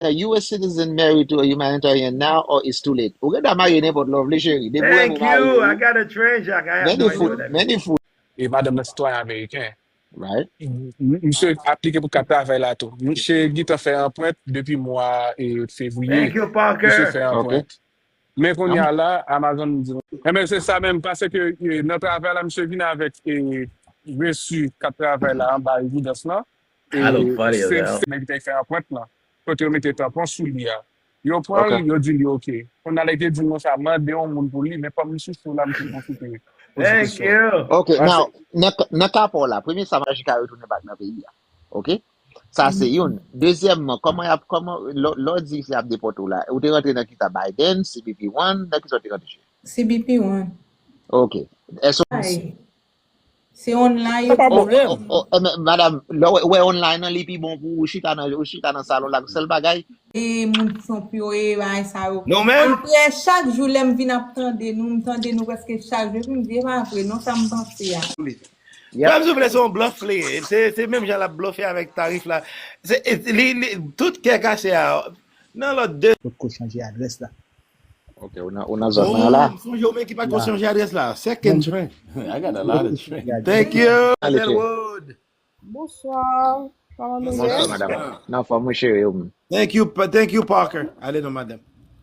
a US citizen married to a humanitarian now or it's too late? Ou gada marye n'importe lovely chérie. Depuis vous Thank marye you. I ou, got a train, Jack. I have no many idea what food, that means. many food, Et madame le citoyen américain. right? Monsieur appliqué pour 4 travail là tout. Monsieur Guy t'a fait un point depuis mois et Thank février. you, Monsieur fait Parker. un point. Okay. Mais qu'on y I'm, a là, Amazon nous dit. Eh bien, c'est ça même, parce que notre travail là, monsieur vient avec reçu 4 travail là en bas, évidence là. I look Et funny as c'est hell. mais il fait un point là. Quand tu mets un point sous lui. Yo prend, okay. yo dit OK. On a été dit non, ça m'a demandé un monde pour lui, mais pas monsieur sur là, monsieur consulter. Pose Thank question. you. Okay, Ah, now, c'est- nan ka pou la, premye sa majik a retourne bak nan peyi ya. Ok? Sa se yon. Dezyemman, lò di si ap depoto la, ou te rentre nan ki ta Biden, CBP1, nan ki sa te rentre che? CBP1. Ok. Eso, Ay, c'est online, pas yo pas ti problème. madame, lò we online nan li pi bon pou ou chita nan salon la, sel bagay? e moun ki son pyo e bay sa yo. No, man. Apre, chak jou lem vin ap tande nou preske chak jou. M di, apre, non sa m panse ya. Yep. Comme je voulais son bluff là. C'est même j'allais bluffer avec tarif là. Tout qui est caché à. Non, l'autre deux. Faut changer adresse là. Ok, ou nan zon nan la. Son jour qui pas qu'on changer adresse là. Second train. I got a lot of train. Thank you. Allez, Elwood. Bonsoir. Comment nous Bonsoir, allez? madame. Nan fwa mwen chere yo. Thank you, Parker. Allez, non, madame.